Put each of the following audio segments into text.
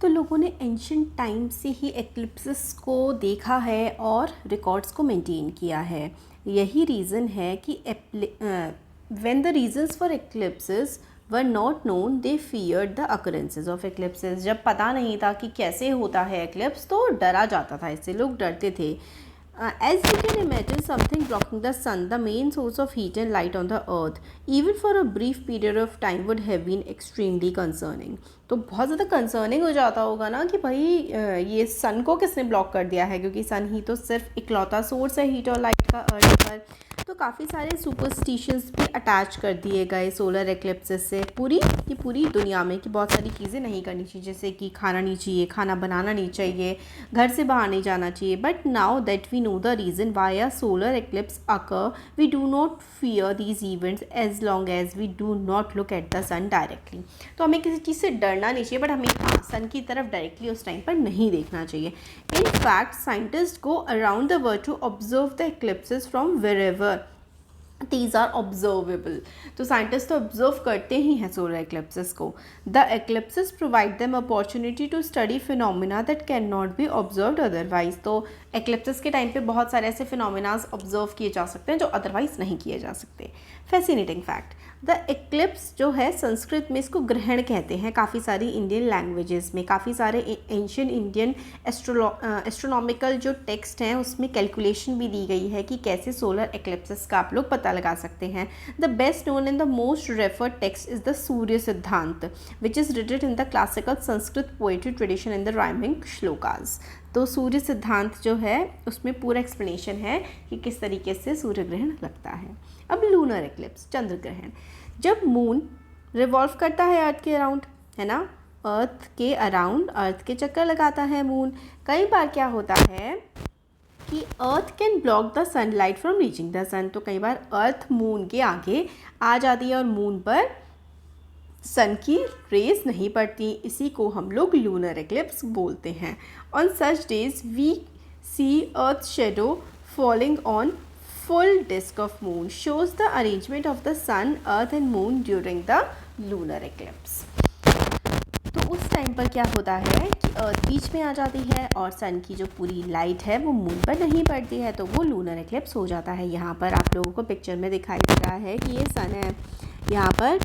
तो लोगों ने एंशियंट टाइम से ही एक्लिप्सिस को देखा है और रिकॉर्ड्स को मेंटेन किया है। यही रीज़न है कि when the reasons for eclipses were not known they feared the occurrences of eclipses. जब पता नहीं था कि कैसे होता है एक्लिप्स तो डरा जाता था, इससे लोग डरते थे। As you can imagine, something blocking the sun, the main source of heat and light on the earth, even for a brief period of time would have been extremely concerning. तो बहुत ज़्यादा कंसर्निंग हो जाता होगा ना कि भाई ये सन को किसने ब्लॉक कर दिया है, क्योंकि सन ही तो सिर्फ इकलौता सोर्स है हीट और लाइट का अर्थ पर। तो काफ़ी सारे सुपरस्टिशंस भी अटैच कर दिए गए सोलर एक्लिप्सिस से पूरी दुनिया में कि बहुत सारी चीज़ें नहीं करनी चाहिए, जैसे कि खाना नहीं चाहिए, खाना बनाना नहीं चाहिए, घर से बाहर नहीं जाना चाहिए। But now that we know the reason why a solar eclipse occur, we do not fear these events as long as we do not look at the sun directly. तो हमें किसी चीज़ से डरना नहीं चाहिए, बट हमें सन की तरफ डायरेक्टली उस टाइम पर नहीं देखना चाहिए। In fact scientist go around the world to observe the eclipses from wherever these are observable। तो साइंटिस्ट तो ऑब्जर्व करते ही हैं सोलर एक्लिप्सिस को। The eclipses provide them opportunity to study phenomena that can not be observed otherwise. तो eclipses के time पे बहुत सारे ऐसे फिनोमिनाज ऑब्जर्व किए जा सकते हैं जो अदरवाइज नहीं किए जा सकते। फैसिनेटिंग फैक्ट, द एक्लिप्स जो है संस्कृत में इसको ग्रहण कहते हैं। काफ़ी सारी इंडियन लैंग्वेजेस में, काफ़ी सारे एंशियंट इंडियन एस्ट्रोनॉमिकल जो टेक्स्ट हैं उसमें कैलकुलेशन भी दी गई है कि कैसे सोलर एक्लिप्सिस का आप लोग पता लगा सकते हैं। The best known and the most referred text is the Surya Siddhanta which is written in the classical Sanskrit poetry tradition in the rhyming shlokas. तो सूर्य सिद्धांत जो है उसमें पूरा एक्सप्लेनेशन है कि किस तरीके से सूर्य ग्रहण लगता है। अब लूनर एक्लिप्स, चंद्र ग्रहण, जब मून रिवॉल्व करता है अर्थ के अराउंड, है ना, अर्थ के अराउंड, अर्थ के चक्कर लगाता है मून। कई बार क्या होता है कि earth can block the sunlight from reaching the sun. तो कई बार अर्थ मून के आगे आ जाती है और मून पर सन की रेज नहीं पड़ती, इसी को हम लोग लूनर एक्लिप्स बोलते हैं। On such days we see earth shadow falling on full disk of moon shows the arrangement of the sun, earth and moon during the lunar eclipse। तो उस टाइम पर क्या होता है कि अर्थ बीच में आ जाती है और सन की जो पूरी लाइट है वो मून पर नहीं पड़ती है, तो वो लूनर एक्लिप्स हो जाता है। यहाँ पर आप लोगों को पिक्चर में दिखाई दे रहा है कि ये सन है, यहाँ पर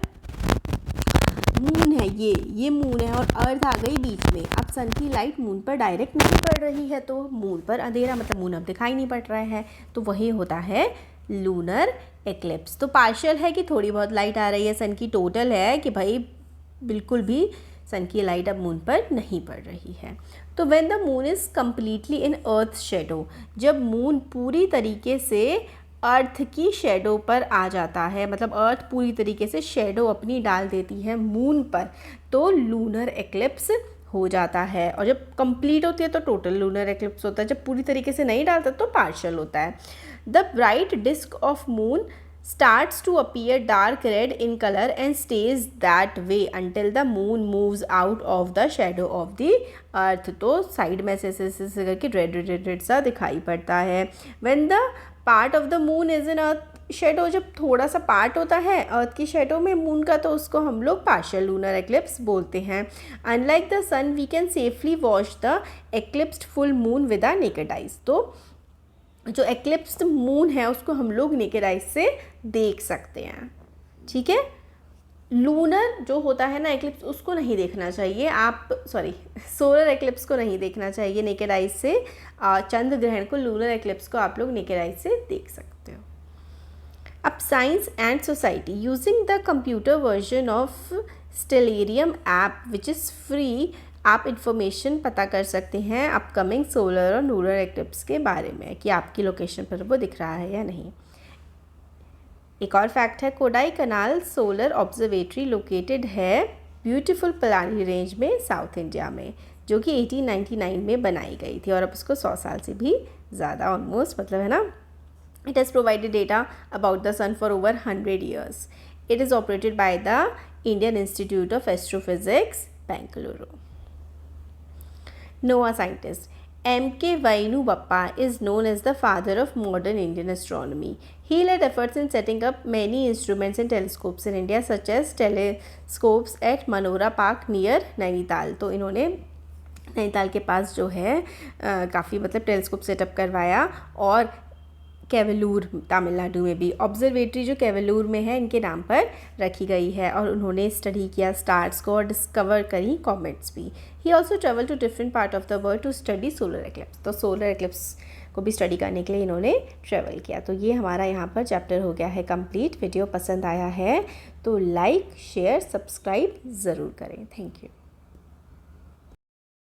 मून है, ये मून है और अर्थ आ गई बीच में। अब सन की लाइट मून पर डायरेक्ट नहीं पड़ रही है तो मून पर अंधेरा, मतलब मून अब दिखाई नहीं पड़ रहा है, तो वही होता है लूनर एक्लिप्स। तो पार्शियल है कि थोड़ी बहुत लाइट आ रही है सन की, टोटल है कि भाई बिल्कुल भी सन की लाइट अब मून पर नहीं पड़ रही है। तो when the moon is completely in earth shadow, जब मून पूरी तरीके से अर्थ की शेडो पर आ जाता है, मतलब अर्थ पूरी तरीके से शेडो अपनी डाल देती है मून पर, तो लूनर एक्लिप्स हो जाता है। और जब कंप्लीट होती है तो टोटल लूनर एक्लिप्स होता है, जब पूरी तरीके से नहीं डालता तो पार्शियल होता है। The bright disc of moon starts to appear dark red in color and stays that way until the moon moves out of the shadow of the earth। तो साइड में ऐसे करके रेड सा दिखाई पड़ता है। when the part of the moon is in earth shadow, जब थोड़ा सा पार्ट होता है अर्थ की शेडो में मून का, तो उसको हम लोग पार्शियल लूनर एक्लिप्स बोलते हैं। Unlike the sun we can safely watch the eclipsed full moon with our naked eyes. तो जो एक्लिप्स्ड मून है उसको हम लोग नेकेड आइज से देख सकते हैं, ठीक है। लूनर जो होता है ना एक्लिप्स, उसको नहीं देखना चाहिए आप, सोलर एक्लिप्स को नहीं देखना चाहिए नेकेड आइज से। चंद्र ग्रहण को, लूनर एक्लिप्स को आप लोग नेकेड आइज से देख सकते हो। अब science and society, using the computer version of Stellarium app which is free, आप इन्फॉर्मेशन पता कर सकते हैं अपकमिंग सोलर और लूनर एक्लिप्स के बारे में कि आपकी लोकेशन पर वो दिख रहा है या नहीं। एक और फैक्ट है, कोडाई कनाल सोलर ऑब्जर्वेटरी लोकेटेड है ब्यूटीफुल पलानी रेंज में साउथ इंडिया में, जो कि 1899 में बनाई गई थी और अब उसको 100 साल से भी ज़्यादा ऑलमोस्ट, मतलब है ना। It has provided data about the sun for over 100 years। It is operated by the Indian Institute of Astrophysics, Bengaluru. NOAA scientist M.K. Vainu Bappa is known as the father of modern Indian astronomy. He led efforts in setting up many instruments and telescopes in India, such as telescopes at Manora Park near Nainital। तो इन्होंने नैनीताल के पास जो है काफ़ी मतलब telescope setup करवाया, और केवलूर तमिलनाडु में भी ऑब्जर्वेटरी जो केवलूर में है इनके नाम पर रखी गई है, और उन्होंने स्टडी किया स्टार्स को और डिस्कवर करी कॉमेट्स भी। He also travel to different part of the world to study solar eclipse. तो सोलर एक्लिप्स को भी स्टडी करने के लिए इन्होंने ट्रेवल किया। तो ये हमारा यहाँ पर चैप्टर हो गया है कंप्लीट। वीडियो पसंद आया है तो लाइक शेयर सब्सक्राइब ज़रूर करें। Thank you.